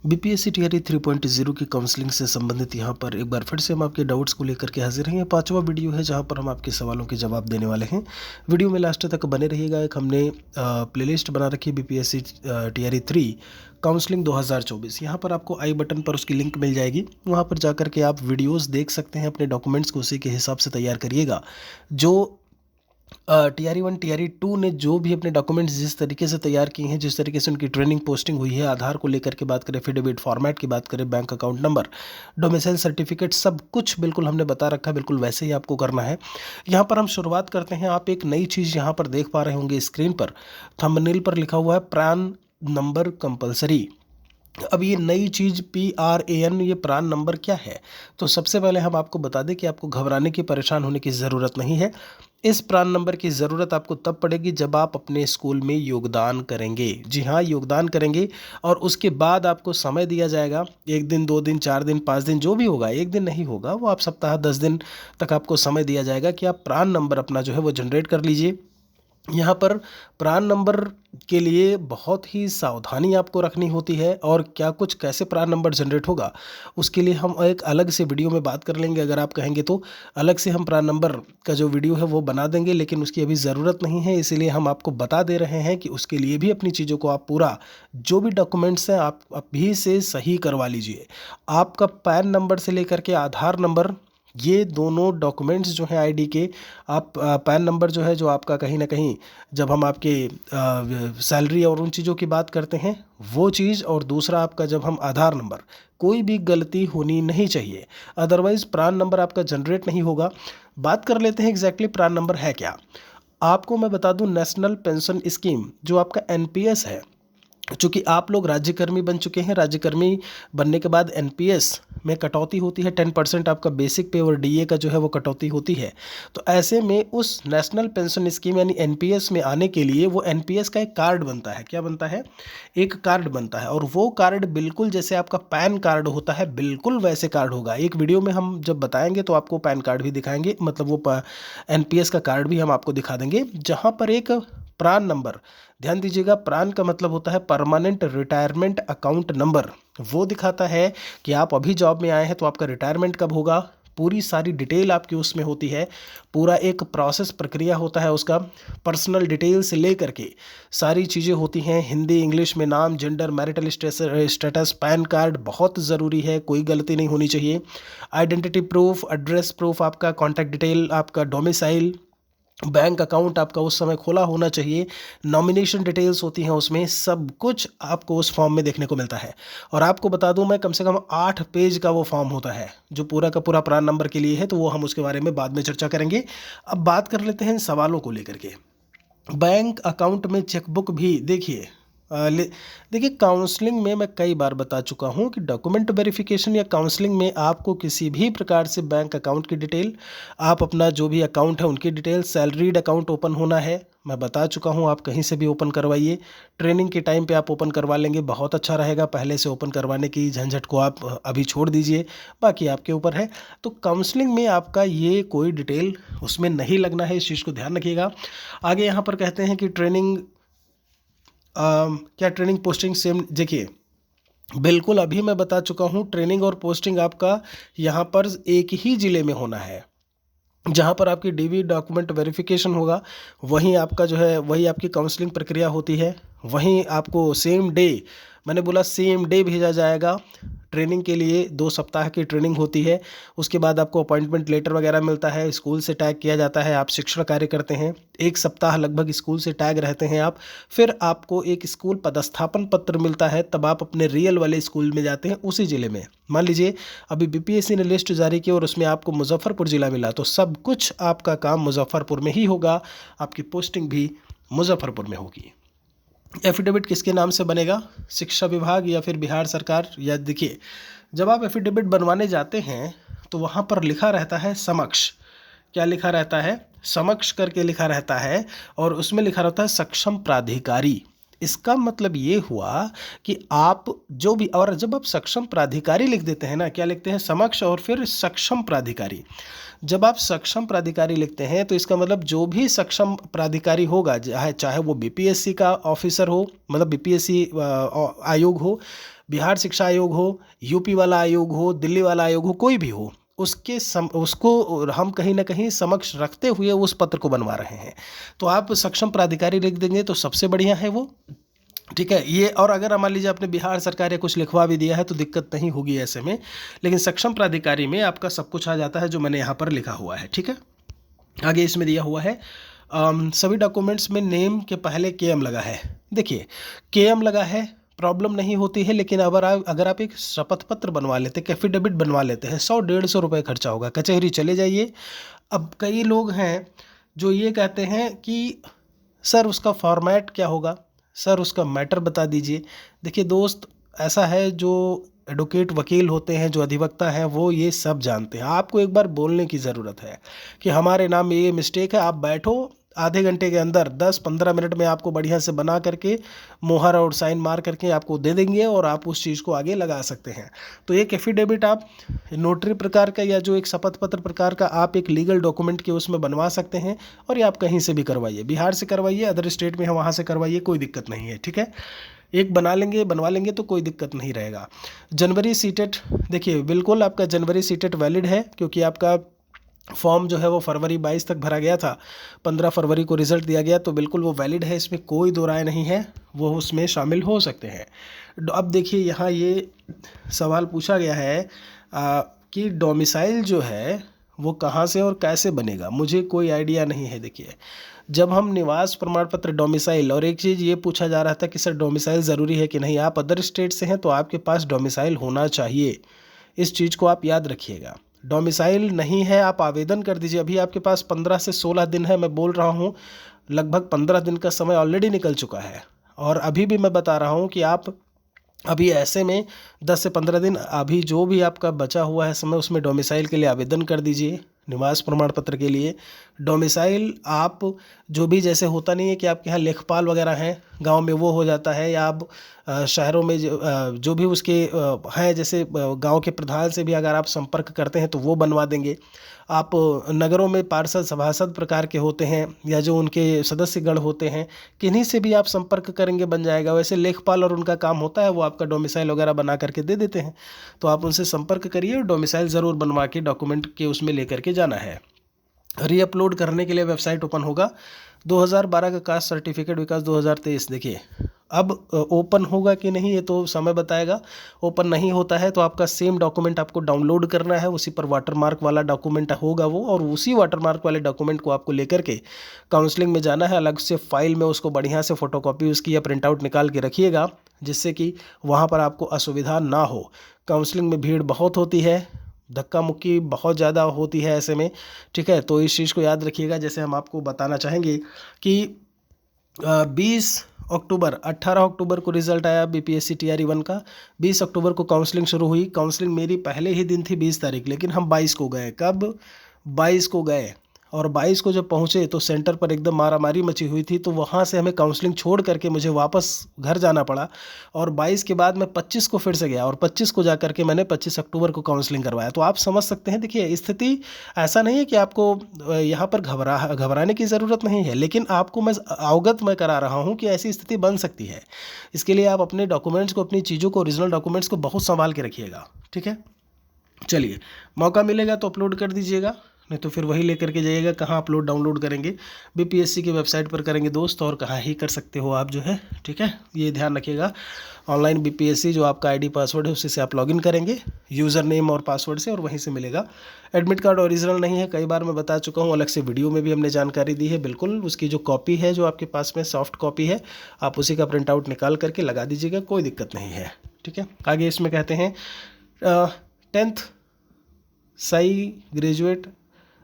BPSC TRE 3.0 की counselling से संबंधित यहाँ पर एक बार फिर से हम आपके डाउट्स को लेकर के हाजिर हैं। ये 5वां वीडियो है जहाँ पर हम आपके सवालों के जवाब देने वाले हैं। वीडियो में लास्ट तक बने रहिएगा। एक हमने प्लेलिस्ट बना रखी है बीपीएससी टीआरई 3 काउंसलिंग 2024। यहाँ पर आपको आई बटन पर उसकी लिंक मिल जाएगी, वहाँ पर जाकर के आप वीडियोज़ देख सकते हैं। अपने डॉक्यूमेंट्स को उसी के हिसाब से तैयार करिएगा। जो टीआरई 1 टीआरई 2 ने जो भी अपने डॉक्यूमेंट्स जिस तरीके से तैयार किए हैं, जिस तरीके से उनकी ट्रेनिंग पोस्टिंग हुई है, आधार को लेकर के बात करें, एफिडेविट फॉर्मेट की बात करें, bank account number, domicile certificate, सब कुछ बिल्कुल हमने बता रखा है। बिल्कुल वैसे ही आपको करना है। यहाँ पर हम शुरुआत करते हैं। आप एक नई चीज़ यहाँ पर देख पा रहे होंगे स्क्रीन पर, थंबनेल पर लिखा हुआ है प्रान नंबर कंपलसरी। अब ये नई चीज़ PRAN, ये प्रान नंबर क्या है? तो सबसे पहले हम आपको बता दें कि आपको घबराने की, परेशान होने की ज़रूरत नहीं है। इस प्रान नंबर की ज़रूरत आपको तब पड़ेगी जब आप अपने स्कूल में योगदान करेंगे। जी हाँ, योगदान करेंगे और उसके बाद आपको समय दिया जाएगा। 1 दिन, 2 दिन, 4 दिन, 5 दिन, जो भी होगा। 1 दिन नहीं होगा वो, आप सप्ताह 10 दिन तक आपको समय दिया जाएगा कि आप प्रान नंबर अपना जो है वो जनरेट कर लीजिए। यहाँ पर प्रान नंबर के लिए बहुत ही सावधानी आपको रखनी होती है। और क्या कुछ कैसे प्रान नंबर जनरेट होगा, उसके लिए हम एक अलग से वीडियो में बात कर लेंगे। अगर आप कहेंगे तो अलग से हम प्रान नंबर का जो वीडियो है वो बना देंगे, लेकिन उसकी अभी ज़रूरत नहीं है। इसीलिए हम आपको बता दे रहे हैं कि उसके लिए भी अपनी चीज़ों को आप पूरा, जो भी डॉक्यूमेंट्स हैं आप अभी से सही करवा लीजिए। आपका पैन नंबर से लेकर के आधार नंबर, ये दोनों डॉक्यूमेंट्स जो हैं आईडी के, आप पैन नंबर जो है, जो आपका कहीं ना कहीं जब हम आपके सैलरी और उन चीज़ों की बात करते हैं वो चीज़, और दूसरा आपका जब हम आधार नंबर, कोई भी गलती होनी नहीं चाहिए, अदरवाइज़ प्रान नंबर आपका जनरेट नहीं होगा। बात कर लेते हैं एग्जैक्टली प्रान नंबर है क्या। आपको मैं बता दूं, नेशनल पेंशन स्कीम जो आपका NPS है, चूँकि आप लोग राज्यकर्मी बन चुके हैं, राज्यकर्मी बनने के बाद NPS में कटौती होती है। 10% आपका बेसिक पे और DA का जो है वो कटौती होती है। तो ऐसे में उस नेशनल पेंशन स्कीम यानी NPS में आने के लिए वो NPS का एक कार्ड बनता है। क्या बनता है? एक कार्ड बनता है। और वो कार्ड बिल्कुल जैसे आपका पैन कार्ड होता है, बिल्कुल वैसे कार्ड होगा। एक वीडियो में हम जब बताएंगे तो आपको पैन कार्ड भी दिखाएंगे, मतलब वो NPS का कार्ड भी हम आपको दिखा देंगे, जहाँ पर एक प्रान नंबर, ध्यान दीजिएगा, प्रान का मतलब होता है परमानेंट रिटायरमेंट अकाउंट नंबर। वो दिखाता है कि आप अभी जॉब में आए हैं तो आपका रिटायरमेंट कब होगा, पूरी सारी डिटेल आपकी उसमें होती है। पूरा एक प्रोसेस, प्रक्रिया होता है उसका, पर्सनल डिटेल से लेकर के सारी चीज़ें होती हैं। हिंदी इंग्लिश में नाम, gender, marital status, pan card बहुत ज़रूरी है, कोई गलती नहीं होनी चाहिए। आइडेंटिटी प्रूफ, एड्रेस प्रूफ, आपका कॉन्टैक्ट डिटेल, आपका डोमिसाइल, बैंक अकाउंट आपका उस समय खोला होना चाहिए, नॉमिनेशन डिटेल्स होती हैं उसमें, सब कुछ आपको उस फॉर्म में देखने को मिलता है। और आपको बता दूं मैं, कम से कम 8 पेज का वो फॉर्म होता है जो पूरा का पूरा प्रान नंबर के लिए है। तो वो हम उसके बारे में बाद में चर्चा करेंगे। अब बात कर लेते हैं इन सवालों को लेकर के। बैंक अकाउंट में चेकबुक भी देखिए, देखिए काउंसलिंग में मैं कई बार बता चुका हूं कि डॉक्यूमेंट वेरिफिकेशन या काउंसलिंग में आपको किसी भी प्रकार से बैंक अकाउंट की डिटेल, आप अपना जो भी अकाउंट है उनकी डिटेल, सैलरीड अकाउंट ओपन होना है, मैं बता चुका हूं, आप कहीं से भी ओपन करवाइए। ट्रेनिंग के टाइम पे आप ओपन करवा लेंगे, बहुत अच्छा रहेगा। पहले से ओपन करवाने की झंझट को आप अभी छोड़ दीजिए, बाकी आपके ऊपर है। तो काउंसलिंग में आपका ये कोई डिटेल उसमें नहीं लगना है, इस चीज़ को ध्यान रखिएगा। आगे यहाँ पर कहते हैं कि ट्रेनिंग, क्या ट्रेनिंग पोस्टिंग सेम, देखिए बिल्कुल अभी मैं बता चुका हूँ, ट्रेनिंग और पोस्टिंग आपका यहाँ पर एक ही ज़िले में होना है। जहाँ पर आपकी DV डॉक्यूमेंट वेरिफिकेशन होगा, वहीं आपका जो है वही आपकी काउंसलिंग प्रक्रिया होती है। वहीं आपको सेम डे, मैंने बोला सेम डे भेजा जाएगा ट्रेनिंग के लिए। 2 सप्ताह की ट्रेनिंग होती है। उसके बाद आपको अपॉइंटमेंट लेटर वगैरह मिलता है, स्कूल से टैग किया जाता है, आप शिक्षण कार्य करते हैं। 1 सप्ताह लगभग स्कूल से टैग रहते हैं आप। फिर आपको एक स्कूल पदस्थापन पत्र मिलता है, तब आप अपने रियल वाले स्कूल में जाते हैं उसी ज़िले में। मान लीजिए अभी BPSC ने लिस्ट जारी की और उसमें आपको मुजफ्फरपुर ज़िला मिला, तो सब कुछ आपका काम मुजफ्फरपुर में ही होगा, आपकी पोस्टिंग भी मुजफ्फरपुर में होगी। एफिडेविट किसके नाम से बनेगा? शिक्षा विभाग या फिर बिहार सरकार। या देखिए, जब आप एफिडेविट बनवाने जाते हैं तो वहाँ पर लिखा रहता है समक्ष। क्या लिखा रहता है? समक्ष करके लिखा रहता है, और उसमें लिखा रहता है सक्षम प्राधिकारी। इसका मतलब ये हुआ कि आप जो भी, और जब आप सक्षम प्राधिकारी लिख देते हैं ना, क्या लिखते हैं, समक्ष और फिर सक्षम प्राधिकारी। जब आप सक्षम प्राधिकारी लिखते हैं तो इसका मतलब जो भी सक्षम प्राधिकारी होगा, चाहे वो बीपीएससी का ऑफिसर हो, मतलब बीपीएससी आयोग हो, बिहार शिक्षा आयोग हो, यूपी वाला आयोग हो, दिल्ली वाला आयोग हो, कोई भी हो, उसको हम कहीं ना कहीं समक्ष रखते हुए उस पत्र को बनवा रहे हैं। तो आप सक्षम प्राधिकारी लिख देंगे तो सबसे बढ़िया है वो, ठीक है ये। और अगर मान लीजिए आपने बिहार सरकार या कुछ लिखवा भी दिया है तो दिक्कत नहीं होगी ऐसे में, लेकिन सक्षम प्राधिकारी में आपका सब कुछ आ जाता है जो मैंने यहाँ पर लिखा हुआ है, ठीक है। आगे इसमें दिया हुआ है सभी डॉक्यूमेंट्स में नेम के पहले केएम लगा है। देखिए केएम लगा है, प्रॉब्लम नहीं होती है, लेकिन अगर आप एक शपथ पत्र बनवा लेते, एफिडेविट बनवा लेते हैं, 100-150 रुपये खर्चा होगा, कचहरी चले जाइए। अब कई लोग हैं जो ये कहते हैं कि सर उसका फॉर्मेट क्या होगा, सर उसका मैटर बता दीजिए। देखिए दोस्त, ऐसा है जो एडवोकेट वकील होते हैं, जो अधिवक्ता हैं, वो ये सब जानते हैं। आपको एक बार बोलने की ज़रूरत है कि हमारे नाम में ये मिस्टेक है, आप बैठो, आधे घंटे के अंदर 10-15 मिनट में आपको बढ़िया से बना करके मोहर और साइन मार करके आपको दे देंगे और आप उस चीज़ को आगे लगा सकते हैं। तो एक एफिडेविट आप नोटरी प्रकार का या जो एक शपथ पत्र प्रकार का आप एक लीगल डॉक्यूमेंट के उसमें बनवा सकते हैं, और ये आप कहीं से भी करवाइए, बिहार से करवाइए, अदर स्टेट में है वहाँ से करवाइए, कोई दिक्कत नहीं है, ठीक है। एक बनवा लेंगे तो कोई दिक्कत नहीं रहेगा। जनवरी सीटेट, देखिए बिल्कुल आपका जनवरी सीटेट वैलिड है, क्योंकि आपका फॉर्म जो है वो फरवरी 22 तक भरा गया था, 15 फरवरी को रिज़ल्ट दिया गया, तो बिल्कुल वो वैलिड है, इसमें कोई दो राय नहीं है, वो उसमें शामिल हो सकते हैं। अब देखिए यहाँ ये सवाल पूछा गया है कि डोमिसाइल जो है वो कहाँ से और कैसे बनेगा, मुझे कोई आइडिया नहीं है। देखिए जब हम निवास प्रमाण पत्र डोमिसाइल, और एक चीज़ ये पूछा जा रहा था कि सर डोमिसाइल ज़रूरी है कि नहीं, आप अदर स्टेट से हैं तो आपके पास डोमिसाइल होना चाहिए, इस चीज़ को आप याद रखिएगा। डोमिसाइल नहीं है, आप आवेदन कर दीजिए, अभी आपके पास 15 से 16 दिन है, मैं बोल रहा हूँ लगभग 15 दिन का समय ऑलरेडी निकल चुका है, और अभी भी मैं बता रहा हूँ कि आप अभी ऐसे में 10 से 15 दिन अभी जो भी आपका बचा हुआ है समय, उसमें डोमिसाइल के लिए आवेदन कर दीजिए, निवास प्रमाण पत्र के लिए। डोमिसाइल आप जो भी, जैसे होता नहीं है कि आपके यहाँ लेखपाल वगैरह हैं गांव में, वो हो जाता है, या आप शहरों में जो भी उसके हैं, जैसे गांव के प्रधान से भी अगर आप संपर्क करते हैं तो वो बनवा देंगे। आप नगरों में पार्षद सभासद प्रकार के होते हैं, या जो उनके सदस्यगण होते हैं, किन्हीं से भी आप संपर्क करेंगे, बन जाएगा। वैसे लेखपाल और उनका काम होता है वो आपका डोमिसाइल वगैरह बना करके दे देते हैं, तो आप उनसे संपर्क करिए और डोमिसाइल ज़रूर बनवा के डॉक्यूमेंट के उसमें लेकर के जाना है। रीअपलोड करने के लिए वेबसाइट ओपन होगा, 2012 का कास्ट सर्टिफिकेट विकास 2023। देखिए अब ओपन होगा कि नहीं ये तो समय बताएगा। ओपन नहीं होता है तो आपका सेम डॉक्यूमेंट आपको डाउनलोड करना है, उसी पर वाटरमार्क वाला डॉक्यूमेंट होगा वो, और उसी वाटरमार्क वाले डॉक्यूमेंट को आपको लेकर के काउंसलिंग में जाना है। अलग से फाइल में उसको बढ़िया से फोटोकॉपी उसकी या प्रिंट आउट निकाल के रखिएगा, जिससे कि वहाँ पर आपको असुविधा ना हो। काउंसलिंग में भीड़ बहुत होती है, धक्का मुक्की बहुत ज़्यादा होती है ऐसे में, ठीक है। तो इस चीज़ को याद रखिएगा। जैसे हम आपको बताना चाहेंगे कि 20 अक्टूबर 18 अक्टूबर को रिज़ल्ट आया बीपीएससी टीआरई 1 का, 20 अक्टूबर को काउंसलिंग शुरू हुई। काउंसलिंग मेरी पहले ही दिन थी 20 तारीख, लेकिन हम 22 को गए। कब? 22 को गए, और 22 को जब पहुँचे तो सेंटर पर एकदम मारामारी मची हुई थी, तो वहाँ से हमें काउंसलिंग छोड़ करके मुझे वापस घर जाना पड़ा। और 22 के बाद मैं 25 को फिर से गया, और 25 को जा करके मैंने 25 अक्टूबर को काउंसलिंग करवाया। तो आप समझ सकते हैं, देखिए स्थिति ऐसा नहीं है कि आपको यहाँ पर घबराने की ज़रूरत नहीं है, लेकिन आपको मैं अवगत करा रहा हूँ कि ऐसी स्थिति बन सकती है। इसके लिए आप अपने डॉक्यूमेंट्स को, अपनी चीज़ों को, ओरिजिनल डॉक्यूमेंट्स को बहुत संभाल के रखिएगा, ठीक है। चलिए, मौका मिलेगा तो अपलोड कर दीजिएगा, नहीं तो फिर वही लेकर के जाइएगा। कहाँ अपलोड डाउनलोड करेंगे? बीपीएससी की वेबसाइट पर करेंगे दोस्त, और कहाँ ही कर सकते हो आप जो है, ठीक है। ये ध्यान रखिएगा। ऑनलाइन बीपीएससी जो आपका आईडी पासवर्ड है उसी से आप लॉगिन करेंगे, यूज़र नेम और पासवर्ड से, और वहीं से मिलेगा। एडमिट कार्ड ओरिजिनल नहीं है, कई बार मैं बता चुका हूँ, अलग से वीडियो में भी हमने जानकारी दी है। बिल्कुल उसकी जो कॉपी है, जो आपके पास में सॉफ्ट कॉपी है, आप उसी का प्रिंट आउट निकाल करके लगा दीजिएगा, कोई दिक्कत नहीं है, ठीक है। आगे इसमें कहते हैं 10th सही ग्रेजुएट,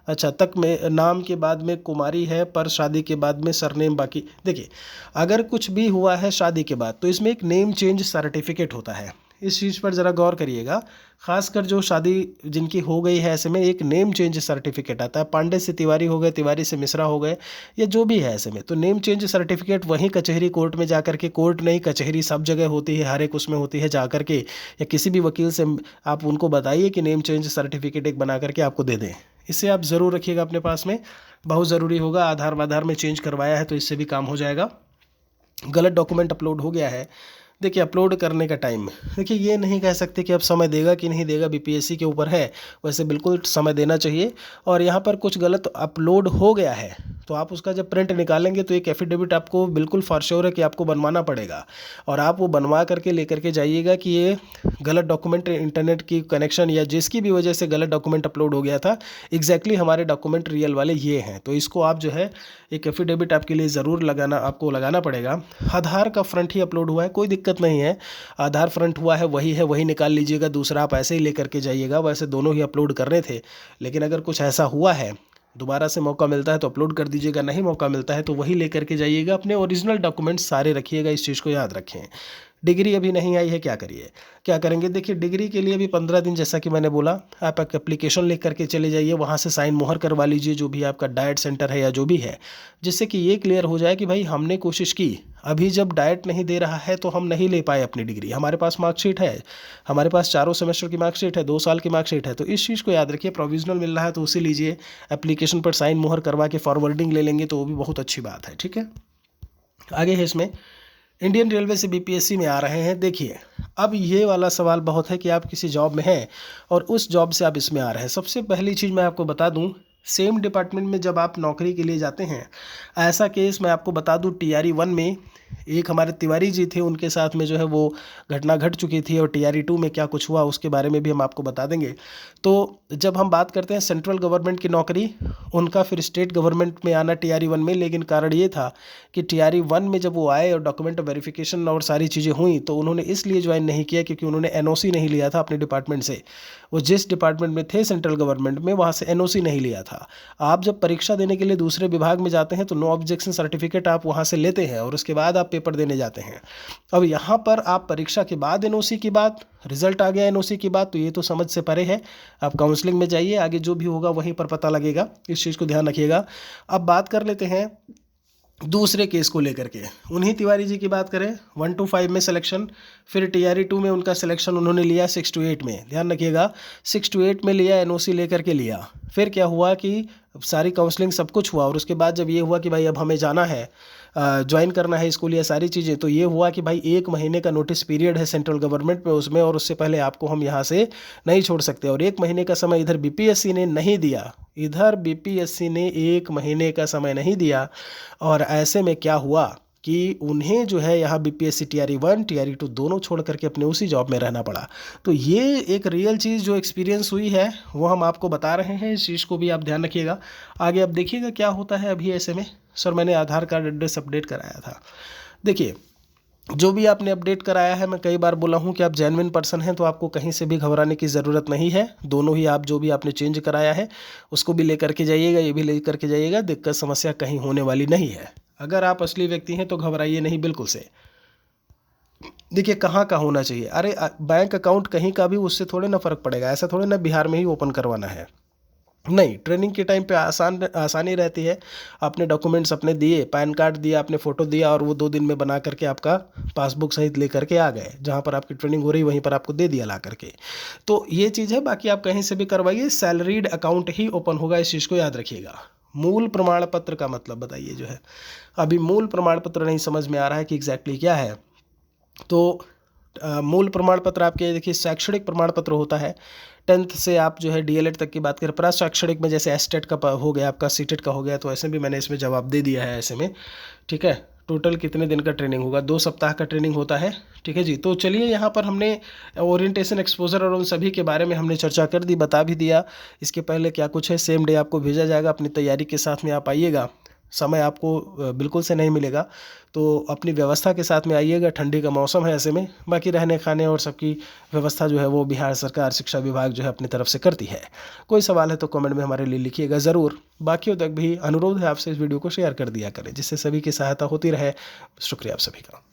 अच्छा तक में नाम के बाद में कुमारी है, पर शादी के बाद में सरनेम बाकी। देखिए अगर कुछ भी हुआ है शादी के बाद तो इसमें एक नेम चेंज सर्टिफिकेट होता है। इस चीज़ पर ज़रा गौर करिएगा। खासकर जो शादी जिनकी हो गई है, ऐसे में एक नेम चेंज सर्टिफिकेट आता है। पांडे से तिवारी हो गए, तिवारी से मिश्रा हो गए, या जो भी है ऐसे में, तो नेम चेंज सर्टिफिकेट वहीं कचहरी कोर्ट में जाकर के, कोर्ट नहीं कचहरी सब जगह होती है, हर एक उसमें होती है, जा कर के या किसी भी वकील से आप उनको बताइए कि नेम चेंज सर्टिफिकेट एक बना करके आपको दे दें। इसे आप ज़रूर रखिएगा अपने पास में, बहुत ज़रूरी होगा। आधार वाधार में चेंज करवाया है तो इससे भी काम हो जाएगा। गलत डॉक्यूमेंट अपलोड हो गया है, देखिए अपलोड करने का टाइम, देखिए ये नहीं कह सकते कि अब समय देगा कि नहीं देगा, बीपीएससी के ऊपर है, वैसे बिल्कुल समय देना चाहिए। और यहाँ पर कुछ गलत अपलोड हो गया है तो आप उसका जब प्रिंट निकालेंगे तो एक एफिडेविट आपको बिल्कुल फॉर श्योर है कि आपको बनवाना पड़ेगा, और आप वो बनवा करके लेकर के जाइएगा कि ये गलत डॉक्यूमेंट, इंटरनेट की कनेक्शन या जिसकी भी वजह से गलत डॉक्यूमेंट अपलोड हो गया था, एग्जैक्टली हमारे डॉक्यूमेंट रियल वाले ये हैं। तो इसको आप जो है एक एफिडेविट आपके लिए ज़रूर आपको लगाना पड़ेगा। आधार का फ्रंट ही अपलोड हुआ है, कोई दिक्कत नहीं है, आधार फ्रंट हुआ है वही निकाल लीजिएगा, दूसरा आप ऐसे ही लेकर के जाइएगा। वैसे दोनों ही अपलोड करने थे, लेकिन अगर कुछ ऐसा हुआ है, दोबारा से मौका मिलता है तो अपलोड कर दीजिएगा, नहीं मौका मिलता है तो वही लेकर के जाइएगा। अपने ओरिजिनल डॉक्यूमेंट्स सारे रखिएगा, इस चीज़ को याद रखें। डिग्री अभी नहीं आई है, क्या करिए, क्या करेंगे? देखिए डिग्री के लिए भी 15 दिन, जैसा कि मैंने बोला, आप एक एप्लीकेशन लिख करके चले जाइए, वहाँ से साइन मोहर करवा लीजिए, जो भी आपका डाइट सेंटर है या जो भी है, जिससे कि ये क्लियर हो जाए कि भाई हमने कोशिश की, अभी जब डाइट नहीं दे रहा है तो हम नहीं ले पाए अपनी डिग्री, हमारे पास मार्कशीट है, हमारे पास चारों सेमेस्टर की मार्कशीट है, 2 साल की मार्कशीट है। तो इस चीज़ को याद रखिए, प्रोविजनल मिल रहा है तो उसे लीजिए, एप्लीकेशन पर साइन मोहर करवा के फॉरवर्डिंग ले लेंगे तो वो भी बहुत अच्छी बात है। ठीक है, आगे है इसमें इंडियन रेलवे से बीपीएससी में आ रहे हैं। देखिए अब ये वाला सवाल बहुत है कि आप किसी जॉब में हैं और उस जॉब से आप इसमें आ रहे हैं। सबसे पहली चीज़ मैं आपको बता दूं, सेम डिपार्टमेंट में जब आप नौकरी के लिए जाते हैं, ऐसा केस मैं आपको बता दूं, टीआरई 1 में एक हमारे तिवारी जी थे, उनके साथ में जो है वो घटना घट चुकी थी, और टीआरई 2 में क्या कुछ हुआ उसके बारे में भी हम आपको बता देंगे। तो जब हम बात करते हैं सेंट्रल गवर्नमेंट की नौकरी, उनका फिर स्टेट गवर्नमेंट में आना टीआरई 1 में, लेकिन कारण ये था कि टीआरई 1 में जब वो आए और डॉक्यूमेंट वेरिफिकेशन और सारी चीज़ें हुई तो उन्होंने इसलिए ज्वाइन नहीं किया क्योंकि उन्होंने एनओसी नहीं लिया था अपने डिपार्टमेंट से। वो जिस डिपार्टमेंट में थे सेंट्रल गवर्नमेंट में, वहाँ से एनओसी नहीं लिया था। आप जब परीक्षा देने के लिए दूसरे विभाग में जाते हैं तो नो ऑब्जेक्शन सर्टिफिकेट आप वहाँ से लेते हैं और उसके बाद आप पेपर देने जाते हैं। अब यहाँ पर आप परीक्षा के बाद एनओसी की बात, रिजल्ट आ गया एनओसी की बात, तो ये तो समझ से परे है। आप काउंसलिंग में जाइए, आगे जो भी होगा वहीं पर पता लगेगा, इस चीज़ को ध्यान रखिएगा। अब बात कर लेते हैं दूसरे केस को लेकर के, उन्हीं तिवारी जी की बात करें। 1 to 5 में सिलेक्शन, फिर टीआरई 2 में उनका सिलेक्शन उन्होंने लिया 6 to 8 में, ध्यान रखिएगा 6 to 8 में लिया, एनओसी लेकर के लिया। फिर क्या हुआ कि सारी काउंसलिंग सब कुछ हुआ, और उसके बाद जब ये हुआ कि भाई अब हमें जाना है, ज्वाइन करना है स्कूल, ये सारी चीज़ें, तो ये हुआ कि भाई 1 महीने का नोटिस पीरियड है सेंट्रल गवर्नमेंट में उसमें, और उससे पहले आपको हम यहाँ से नहीं छोड़ सकते। और 1 महीने का समय इधर बीपीएससी ने नहीं दिया, इधर बीपीएससी ने 1 महीने का समय नहीं दिया, और ऐसे में क्या हुआ कि उन्हें जो है यहाँ बीपीएससी टीआरई 1 टीआरई 2 दोनों छोड़ करके अपने उसी जॉब में रहना पड़ा। तो ये एक रियल चीज़ जो एक्सपीरियंस हुई है वो हम आपको बता रहे हैं, इस चीज़ को भी आप ध्यान रखिएगा। आगे अब देखिएगा क्या होता है। अभी ऐसे में सर मैंने आधार कार्ड एड्रेस अपडेट कराया था, देखिए जो भी आपने अपडेट कराया है, मैं कई बार बोला हूं कि आप जेन्युइन पर्सन हैं तो आपको कहीं से भी घबराने की ज़रूरत नहीं है। दोनों ही आप जो भी आपने चेंज कराया है उसको भी लेकर के जाइएगा, ये भी लेकर के जाइएगा, दिक्कत समस्या कहीं होने वाली नहीं है। अगर आप असली व्यक्ति हैं तो घबराइए नहीं बिल्कुल से। देखिए कहाँ का होना चाहिए, अरे बैंक अकाउंट कहीं का भी, उससे थोड़े ना फ़र्क पड़ेगा, ऐसा थोड़े ना बिहार में ही ओपन करवाना है, नहीं। ट्रेनिंग के टाइम पे आसानी रहती है। आपने डॉक्यूमेंट्स अपने दिए, पैन कार्ड दिया, आपने फ़ोटो दिया, और वो 2 दिन में बना करके आपका पासबुक सहित ले करके आ गए, जहाँ पर आपकी ट्रेनिंग हो रही वहीं पर आपको दे दिया ला करके। तो ये चीज़ है, बाकी आप कहीं से भी करवाइए, सैलरीड अकाउंट ही ओपन होगा, इस चीज़ को याद रखिएगा। मूल प्रमाण पत्र का मतलब बताइए जो है, अभी मूल प्रमाण पत्र नहीं समझ में आ रहा है कि एग्जैक्टली क्या है। तो मूल प्रमाण पत्र आपके देखिए शैक्षणिक प्रमाण पत्र होता है, 10th से आप जो है डीएलएड तक की बात करें, प्रशैक्षणिक में जैसे एस्टेट का हो गया, आपका सीटेट का हो गया, तो ऐसे भी मैंने इसमें जवाब दे दिया है ऐसे में। ठीक है, टोटल कितने दिन का ट्रेनिंग होगा, 2 सप्ताह का ट्रेनिंग होता है। ठीक है जी, तो चलिए यहाँ पर हमने ओरिएंटेशन, एक्सपोजर और उन सभी के बारे में हमने चर्चा कर दी, बता भी दिया। इसके पहले क्या कुछ है, सेम डे आपको भेजा जाएगा, अपनी तैयारी के साथ में आप आइएगा, समय आपको बिल्कुल से नहीं मिलेगा, तो अपनी व्यवस्था के साथ में आइएगा। ठंडी का मौसम है ऐसे में, बाकी रहने खाने और सबकी व्यवस्था जो है वो बिहार सरकार शिक्षा विभाग जो है अपनी तरफ से करती है। कोई सवाल है तो कमेंट में हमारे लिए लिखिएगा ज़रूर। बाकियों तक भी अनुरोध है आपसे, इस वीडियो को शेयर कर दिया करें जिससे सभी की सहायता होती रहे। शुक्रिया आप सभी का।